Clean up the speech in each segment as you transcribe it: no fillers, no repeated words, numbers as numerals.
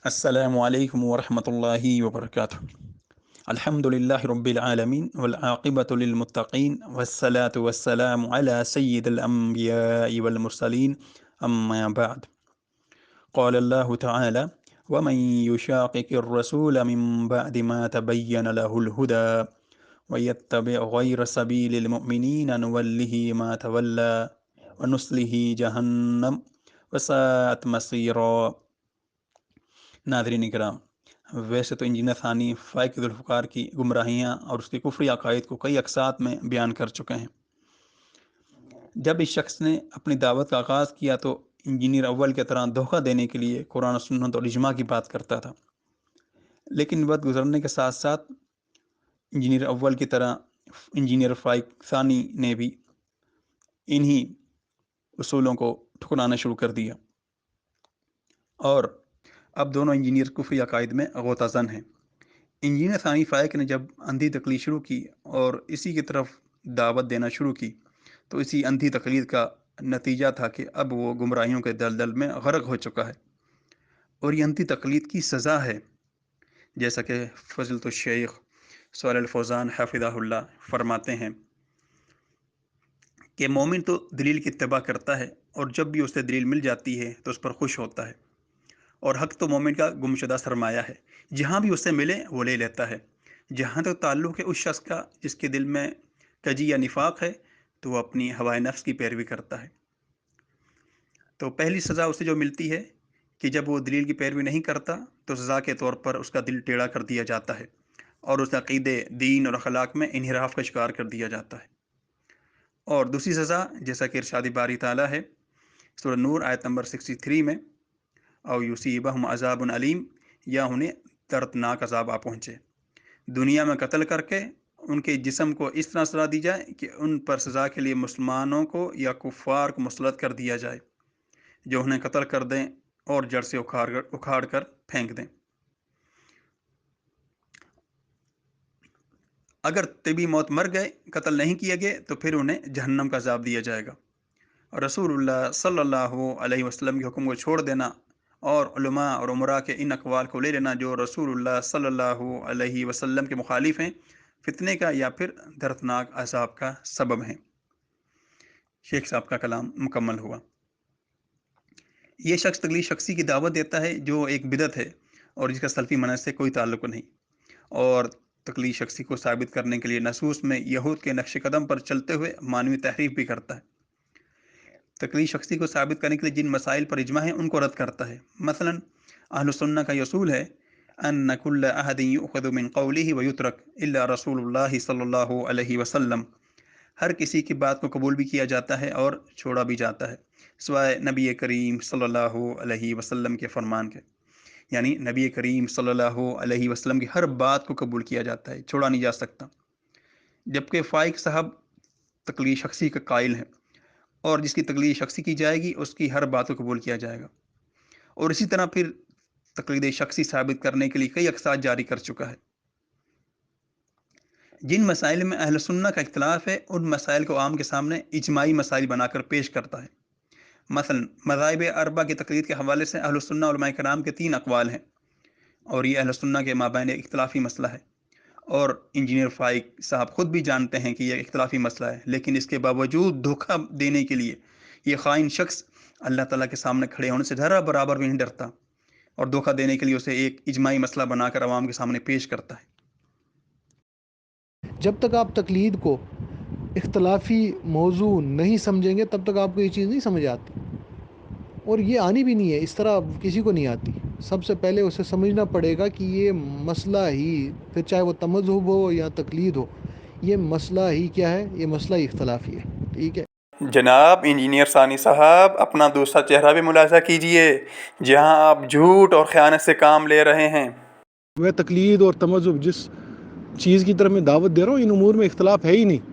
السلام علیکم ورحمۃ اللہ وبرکاتہ۔ الحمد للہ رب العالمین والعاقبۃ للمتقین والصلاة والسلام علی سید الانبیاء والمرسلین اما بعد۔ قال اللہ تعالی ومن یشاقق الرسول من بعد ما تبین له الهدى ویتبع غیر سبیل المؤمنین نوله ما تولى ونصله جہنم وساءت مصیرا۔ ناظرین کرام، ویسے تو انجینئر ثانی فائق ذوالفقار کی گمراہیاں اور اس کے کفری عقائد کو کئی اقساط میں بیان کر چکے ہیں۔ جب اس شخص نے اپنی دعوت کا آغاز کیا تو انجینئر اول کی طرح دھوکہ دینے کے لیے قرآن و سنت اور اجماع کی بات کرتا تھا، لیکن وقت گزرنے کے ساتھ ساتھ انجینئر اول کی طرح انجینئر فائق ثانی نے بھی انہی اصولوں کو ٹھکرانا شروع کر دیا، اور اب دونوں انجینئر کفری عقائد میں غوطہ زن ہیں۔ انجینئر ثانی فائق نے جب اندھی تقلید شروع کی اور اسی کی طرف دعوت دینا شروع کی تو اسی اندھی تقلید کا نتیجہ تھا کہ اب وہ گمراہیوں کے دلدل میں غرق ہو چکا ہے، اور یہ اندھی تقلید کی سزا ہے، جیسا کہ فضلۃ الشیخ صالح الفوزان حفظہ اللہ فرماتے ہیں کہ مومن تو دلیل کی اتباع کرتا ہے، اور جب بھی اسے دلیل مل جاتی ہے تو اس پر خوش ہوتا ہے، اور حق تو مومن کا گمشدہ سرمایہ ہے، جہاں بھی اسے ملے وہ لے لیتا ہے۔ جہاں تک تعلق ہے اس شخص کا جس کے دل میں کجی یا نفاق ہے تو وہ اپنی ہوائے نفس کی پیروی کرتا ہے۔ تو پہلی سزا اسے جو ملتی ہے کہ جب وہ دلیل کی پیروی نہیں کرتا تو سزا کے طور پر اس کا دل ٹیڑھا کر دیا جاتا ہے، اور اس عقیدے، دین اور اخلاق میں انحراف کا شکار کر دیا جاتا ہے۔ اور دوسری سزا، جیسا کہ ارشاد باری تعالیٰ ہے سورہ نور آیت نمبر 63 میں، او یصیبہم عذاب علیم، یا انہیں دردناک عذاب آ پہنچے، دنیا میں قتل کر کے ان کے جسم کو اس طرح سزا دی جائے کہ ان پر سزا کے لیے مسلمانوں کو یا کفار کو مسلط کر دیا جائے جو انہیں قتل کر دیں اور جڑ سے اکھاڑ کر پھینک دیں۔ اگر طبی موت مر گئے، قتل نہیں کیے گئے، تو پھر انہیں جہنم کا عذاب دیا جائے گا۔ اور رسول اللہ صلی اللہ علیہ وسلم کے حکم کو چھوڑ دینا اور علماء اور عمراء کے ان اقوال کو لے لینا جو رسول اللہ صلی اللہ علیہ وسلم کے مخالف ہیں، فتنے کا یا پھر دردناک عذاب کا سبب ہیں۔ شیخ صاحب کا کلام مکمل ہوا۔ یہ شخص تقلید شخصی کی دعوت دیتا ہے جو ایک بدعت ہے اور جس کا سلفی منہج سے کوئی تعلق نہیں، اور تقلید شخصی کو ثابت کرنے کے لیے نصوص میں یہود کے نقش قدم پر چلتے ہوئے معنوی تحریف بھی کرتا ہے۔ تقلید شخصی کو ثابت کرنے کے لیے جن مسائل پر اجماع ہے ان کو رد کرتا ہے۔ مثلا اہل سنہ کا یہ اصول ہے ان کل احد یؤخذ من قوله ویترک الا رسول اللہ صلی اللہ علیہ وسلم، ہر کسی کی بات کو قبول بھی کیا جاتا ہے اور چھوڑا بھی جاتا ہے سوائے نبی کریم صلی اللہ علیہ وسلم کے فرمان کے، یعنی نبی کریم صلی اللہ علیہ وسلم کی ہر بات کو قبول کیا جاتا ہے، چھوڑا نہیں جا سکتا۔ جبکہ فائق صاحب تقلید شخصی کا قائل ہیں، اور جس کی تقلید شخصی کی جائے گی اس کی ہر بات کو قبول کیا جائے گا، اور اسی طرح پھر تقلید شخصی ثابت کرنے کے لیے کئی اقساط جاری کر چکا ہے۔ جن مسائل میں اہل سنہ کا اختلاف ہے ان مسائل کو عام کے سامنے اجماعی مسائل بنا کر پیش کرتا ہے۔ مثلا مذاہب اربع کی تقلید کے حوالے سے اہل سنہ علماء کرام کے 3 اقوال ہیں، اور یہ اہل سنہ کے مابین ایک اختلافی مسئلہ ہے، اور انجینئر فائق صاحب خود بھی جانتے ہیں کہ یہ اختلافی مسئلہ ہے، لیکن اس کے باوجود دھوکہ دینے کے لیے یہ خائن شخص اللہ تعالیٰ کے سامنے کھڑے ہونے سے ذرا برابر بھی نہیں ڈرتا، اور دھوکہ دینے کے لیے اسے ایک اجماعی مسئلہ بنا کر عوام کے سامنے پیش کرتا ہے۔ جب تک آپ تقلید کو اختلافی موضوع نہیں سمجھیں گے تب تک آپ کو یہ چیز نہیں سمجھ آتی، اور یہ آنی بھی نہیں ہے، اس طرح کسی کو نہیں آتی۔ سب سے پہلے اسے سمجھنا پڑے گا کہ یہ مسئلہ ہی، پھر چاہے وہ تمذہب ہو یا تقلید ہو، یہ مسئلہ ہی کیا ہے؟ یہ مسئلہ ہی اختلافی ہے۔ ٹھیک ہے جناب انجینئر ثانی صاحب، اپنا دوسرا چہرہ بھی ملاحظہ کیجئے جہاں آپ جھوٹ اور خیانت سے کام لے رہے ہیں۔ وہ تقلید اور تمذہب جس چیز کی طرف میں دعوت دے رہا ہوں ان امور میں اختلاف ہے ہی نہیں۔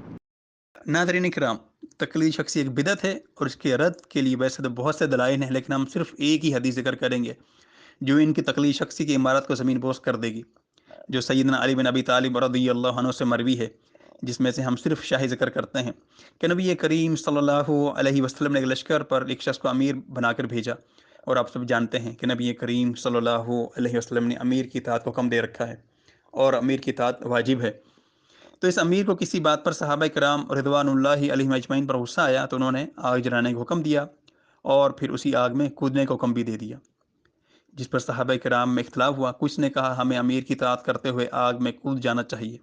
ناظرین کرام، تقلید شخصی ایک بدعت ہے، اور اس کے رد کے لیے ویسے تو بہت سے دلائل ہیں، لیکن ہم صرف ایک ہی حدیث ذکر کریں گے جو ان کی تقلید شخصی کی عمارت کو زمین بوس کر دے گی، جو سیدنا علی بن ابی طالب رضی اللہ عنہ سے مروی ہے، جس میں سے ہم صرف شاہی ذکر کرتے ہیں کہ نبی کریم صلی اللہ علیہ وسلم نے ایک لشکر پر ایک شخص کو امیر بنا کر بھیجا، اور آپ سب جانتے ہیں کہ نبی کریم صلی اللہ علیہ وسلم نے امیر کی اطاعت کو حکم دے رکھا ہے اور امیر کی اطاعت واجب ہے۔ تو اس امیر کو کسی بات پر صحابہ کرام رضوان اللہ علیہم اجمعین پر غصہ آیا تو انہوں نے آگ جلانے کا حکم دیا اور پھر اسی آگ میں کودنے کا حکم بھی دے دیا، جس پر صحابہ کرام میں اختلاف ہوا۔ کچھ نے کہا ہمیں امیر کی اطاعت کرتے ہوئے آگ میں کود جانا چاہیے،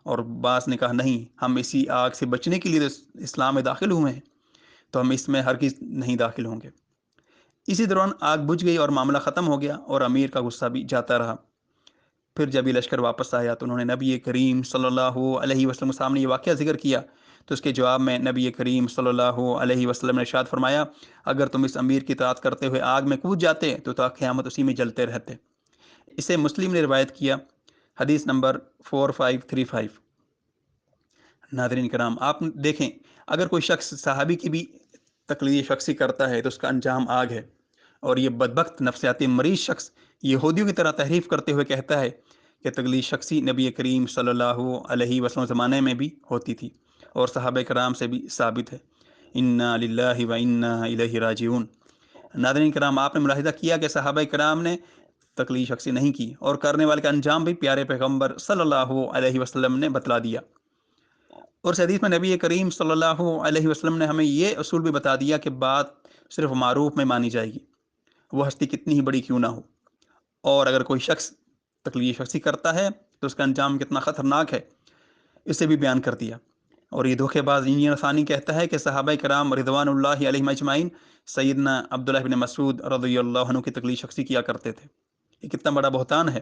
اور بعض نے کہا نہیں، ہم اسی آگ سے بچنے کے لیے اسلام میں داخل ہوئے ہیں، تو ہم اس میں ہرگز نہیں داخل ہوں گے۔ اسی دوران آگ بجھ گئی اور معاملہ ختم ہو گیا اور امیر کا غصہ بھی جاتا رہا۔ پھر جب یہ لشکر واپس آیا تو انہوں نے نبی کریم صلی اللہ علیہ وسلم کے سامنے یہ واقعہ ذکر کیا، تو اس کے جواب میں نبی کریم صلی اللہ علیہ وسلم نے ارشاد فرمایا، اگر تم اس امیر کی اطاعت کرتے ہوئے آگ میں کود جاتے تو تا قیامت اسی میں جلتے رہتے۔ اسے مسلم نے روایت کیا، حدیث نمبر 4535۔ ناظرین کرام، آپ دیکھیں، اگر کوئی شخص صحابی کی بھی تقلید شخصی کرتا ہے تو اس کا انجام آگ ہے، اور یہ بدبخت نفسیاتی مریض شخص یہودیوں کی طرح تحریف کرتے ہوئے کہتا ہے کہ تقلید شخصی نبی کریم صلی اللہ علیہ وسلم زمانے میں بھی ہوتی تھی اور صحابہ کرام سے بھی ثابت ہے۔ انا للہ و انا الیہ راجعون۔ ناظرین کرام، آپ نے ملاحظہ کیا کہ صحابہ کرام نے تقلید شخصی نہیں کی، اور کرنے والے کا انجام بھی پیارے پیغمبر صلی اللہ علیہ وسلم نے بتلا دیا۔ اور اس حدیث میں نبی کریم صلی اللہ علیہ وسلم نے ہمیں یہ اصول بھی بتا دیا کہ بات صرف معروف میں مانی جائے گی، وہ ہستی کتنی ہی بڑی کیوں نہ ہو، اور اگر کوئی شخص تقلید شخصی کرتا ہے تو اس کا انجام کتنا خطرناک ہے، اسے بھی بیان کر دیا۔ اور یہ دھوکے باز انجینئر ثانی کہتا ہے کہ صحابہ کرام رضوان اللہ علیہم اجمعین سیدنا عبداللہ بن مسعود رضی اللہ عنہ کی تقلید شخصی کیا کرتے تھے۔ یہ کتنا بڑا بہتان ہے۔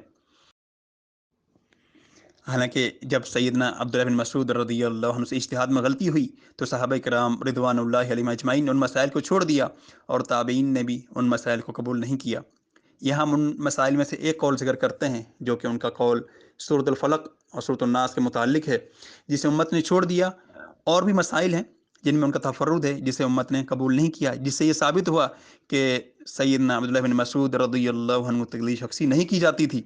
حالانکہ جب سیدنا عبداللہ بن مسعود رضی اللہ عنہ سے اجتہاد میں غلطی ہوئی تو صحابہ کرام رضوان اللہ علیہم اجمعین نے ان مسائل کو چھوڑ دیا، اور تابعین نے بھی ان مسائل کو قبول نہیں کیا۔ یہاں ہم ان مسائل میں سے ایک قول ذکر کرتے ہیں جو کہ ان کا قول سورۃ الفلق اور سورۃ الناس کے متعلق ہے، جسے امت نے چھوڑ دیا۔ اور بھی مسائل ہیں جن میں ان کا تفرد ہے جسے امت نے قبول نہیں کیا، جس سے یہ ثابت ہوا کہ سیدنا عبداللہ بن مسعود رضی اللہ عنہ تقلید شخصی نہیں کی جاتی تھی۔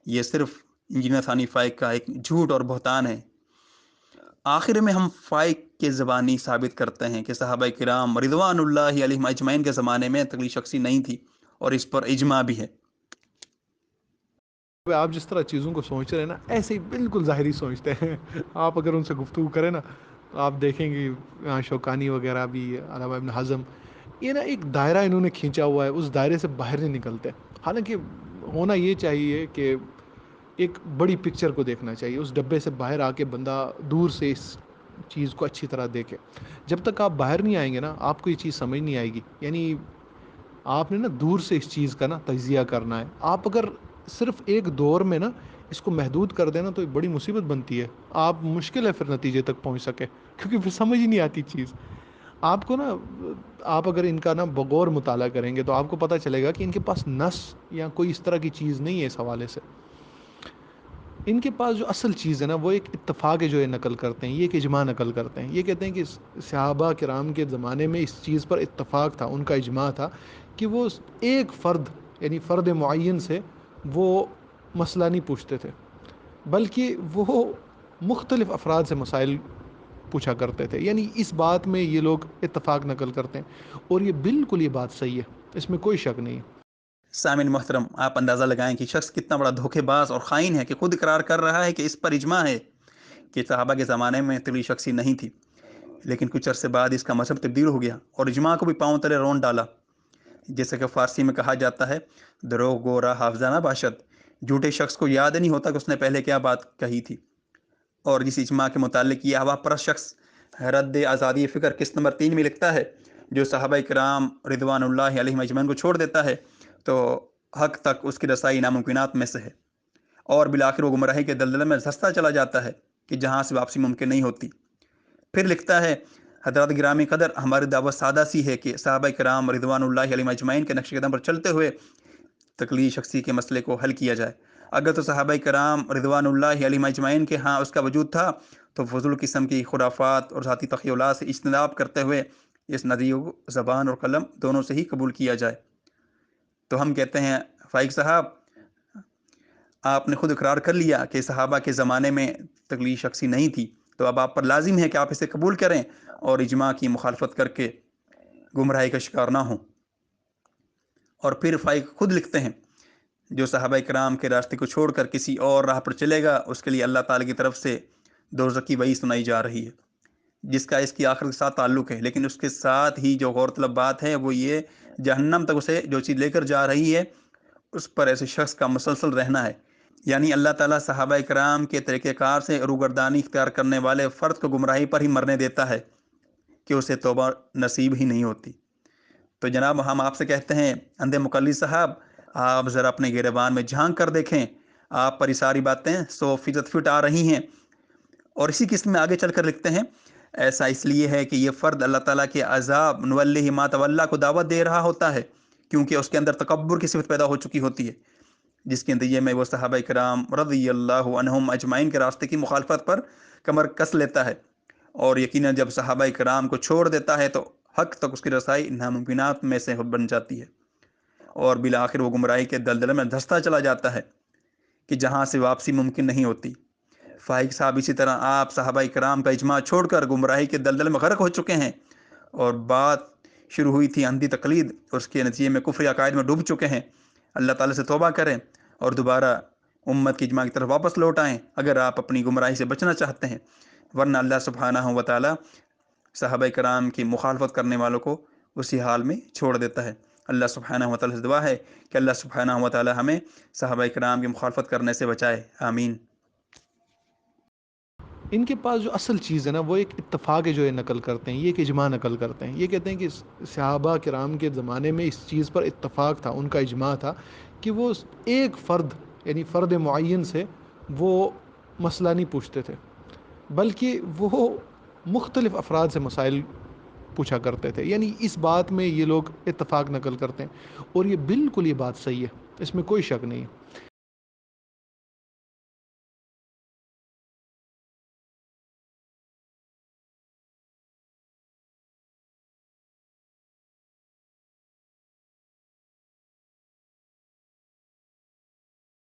یہ صرف انجینئر ثانی فائق کا ایک جھوٹ اور بہتان ہے۔ آخر میں ہم فائق کے زبانی ثابت کرتے ہیں کہ صحابہ کرام رضوان اللہ علیہم اجمعین کے زمانے میں تقلید شخصی نہیں تھی، اور اس پر اجماع بھی ہے۔ آپ جس طرح چیزوں کو سوچ رہے ہیں نا، ایسے ہی بالکل ظاہری سوچتے ہیں۔ آپ اگر ان سے گفتگو کریں نا تو آپ دیکھیں گے شوکانی وغیرہ بھی، علامہ ابن حزم، یہ نا ایک دائرہ انہوں نے کھینچا ہوا ہے، اس دائرے سے باہر نہیں نکلتے۔ حالانکہ ہونا یہ چاہیے کہ ایک بڑی پکچر کو دیکھنا چاہیے، اس ڈبے سے باہر آ کے بندہ دور سے اس چیز کو اچھی طرح دیکھے۔ جب تک آپ باہر نہیں آئیں گے نا، آپ کو یہ چیز سمجھ نہیں آئے گی۔ یعنی آپ نے نا دور سے اس چیز کا نا تجزیہ کرنا ہے۔ آپ اگر صرف ایک دور میں نا اس کو محدود کر دینا تو ایک بڑی مصیبت بنتی ہے، آپ مشکل ہے پھر نتیجے تک پہنچ سکے، کیونکہ پھر سمجھ ہی نہیں آتی چیز آپ کو نا۔ آپ اگر ان کا نا بغور مطالعہ کریں گے تو آپ کو پتہ چلے گا کہ ان کے پاس نص یا کوئی اس طرح کی چیز نہیں ہے۔ اس حوالے سے ان کے پاس جو اصل چیز ہے نا وہ ایک اتفاق ہے جو یہ نقل کرتے ہیں، یہ ایک اجماع نقل کرتے ہیں۔ یہ کہتے ہیں کہ صحابہ کرام کے زمانے میں اس چیز پر اتفاق تھا، ان کا اجماع تھا کہ وہ ایک فرد یعنی فرد معین سے وہ مسئلہ نہیں پوچھتے تھے، بلکہ وہ مختلف افراد سے مسائل پوچھا کرتے تھے۔ یعنی اس بات میں یہ لوگ اتفاق نقل کرتے ہیں، اور یہ بالکل یہ بات صحیح ہے، اس میں کوئی شک نہیں ہے۔ سامعین محترم، آپ اندازہ لگائیں کہ شخص کتنا بڑا دھوکے باز اور خائن ہے کہ خود اقرار کر رہا ہے کہ اس پر اجماع ہے کہ صحابہ کے زمانے میں تقلید شخصی نہیں تھی، لیکن کچھ عرصے بعد اس کا مذہب تبدیل ہو گیا اور اجماع کو بھی پاؤں تلے رون ڈالا۔ جیسے کہ فارسی میں کہا جاتا ہے، دروغ گورا حافظہ نہ باشد، جھوٹے شخص کو یاد نہیں ہوتا کہ اس نے پہلے کیا بات کہی تھی۔ اور جس اجماع کے متعلق یہ ہوا پرست شخص رد آزادی فکر قسط نمبر 3 میں لکھتا ہے، جو صحابہ کرام رضوان اللہ علیہم اجمعین کو چھوڑ دیتا ہے تو حق تک اس کی رسائی ناممکنات میں سے ہے، اور بالآخر وہ گمراہی کے دلدل میں دھنستا چلا جاتا ہے کہ جہاں سے واپسی ممکن نہیں ہوتی۔ پھر لکھتا ہے، حضرات گرامی قدر، ہماری دعوت سادہ سی ہے کہ صحابہ کرام رضوان اللہ علیہم اجمعین کے نقش قدم پر چلتے ہوئے تقلید شخصی کے مسئلے کو حل کیا جائے۔ اگر تو صحابہ کرام رضوان اللہ علیہم اجمعین کے ہاں اس کا وجود تھا تو فضول قسم کی خرافات اور ذاتی تخیلات سے اجتناب کرتے ہوئے اس نظریے کو زبان اور قلم دونوں سے ہی قبول کیا جائے۔ تو ہم کہتے ہیں، فائق صاحب، آپ نے خود اقرار کر لیا کہ صحابہ کے زمانے میں تقلید شخصی نہیں تھی، تو اب آپ پر لازم ہے کہ آپ اسے قبول کریں اور اجماع کی مخالفت کر کے گمراہی کا شکار نہ ہوں۔ اور پھر فائق خود لکھتے ہیں جو صحابہ کرام کے راستے کو چھوڑ کر کسی اور راہ پر چلے گا اس کے لیے اللہ تعالیٰ کی طرف سے دوزخ کی وعید سنائی جا رہی ہے، جس کا اس کی آخرت کے ساتھ تعلق ہے۔ لیکن اس کے ساتھ ہی جو غور طلب بات ہے وہ یہ، جہنم تک اسے جو چیز لے کر جا رہی ہے اس پر ایسے شخص کا مسلسل رہنا ہے۔ یعنی اللہ تعالیٰ صحابہ کرام کے طریقہ کار سے روگردانی اختیار کرنے والے فرد کو گمراہی پر ہی مرنے دیتا ہے کہ اسے توبہ نصیب ہی نہیں ہوتی۔ تو جناب ہم آپ سے کہتے ہیں اندھے مقلد صاحب، آپ ذرا اپنے گریبان میں جھانک کر دیکھیں، آپ پر یہ ساری باتیں 100% فٹ آ رہی ہیں۔ اور اسی قسم میں آگے چل کر لکھتے ہیں، ایسا اس لیے ہے کہ یہ فرد اللہ تعالیٰ کے عذاب نولہ ما تولی کو دعوت دے رہا ہوتا ہے، کیونکہ اس کے اندر تکبر کی صفت پیدا ہو چکی ہوتی ہے، جس کے نتیجے میں وہ صحابہ کرام رضی اللہ عنہم اجمعین کے راستے کی مخالفت پر کمر کس لیتا ہے، اور یقیناً جب صحابہ کرام کو چھوڑ دیتا ہے تو حق تک اس کی رسائی ناممکنات میں سے بن جاتی ہے، اور بالآخر وہ گمراہی کے دلدل میں دھستا چلا جاتا ہے کہ جہاں سے واپسی ممکن نہیں ہوتی۔ فائق صاحب، اسی طرح آپ صحابہ کرام کا اجماع چھوڑ کر گمراہی کے دلدل میں غرق ہو چکے ہیں، اور بات شروع ہوئی تھی اندھی تقلید، اور اس کے نتیجے میں کفری عقائد میں ڈوب چکے ہیں۔ اللہ تعالیٰ سے توبہ کریں اور دوبارہ امت کی اجماع کی طرف واپس لوٹ آئیں اگر آپ اپنی گمراہی سے بچنا چاہتے ہیں، ورنہ اللہ سبحانہ و تعالیٰ صحابہ کرام کی مخالفت کرنے والوں کو اسی حال میں چھوڑ دیتا ہے۔ اللہ سبحانہ و تعالیٰ سے دعا ہے کہ اللہ سبحانہ و تعالیٰ ہمیں صحابہ کرام کی مخالفت کرنے سے بچائے، آمین۔ ان کے پاس جو اصل چیز ہے نا وہ ایک اتفاق ہے جو یہ نقل کرتے ہیں، یہ ایک اجماع نقل کرتے ہیں۔ یہ کہتے ہیں کہ صحابہ کرام کے زمانے میں اس چیز پر اتفاق تھا، ان کا اجماع تھا کہ وہ ایک فرد یعنی فرد معین سے وہ مسئلہ نہیں پوچھتے تھے، بلکہ وہ مختلف افراد سے مسائل پوچھا کرتے تھے۔ یعنی اس بات میں یہ لوگ اتفاق نقل کرتے ہیں، اور یہ بالکل یہ بات صحیح ہے، اس میں کوئی شک نہیں ہے۔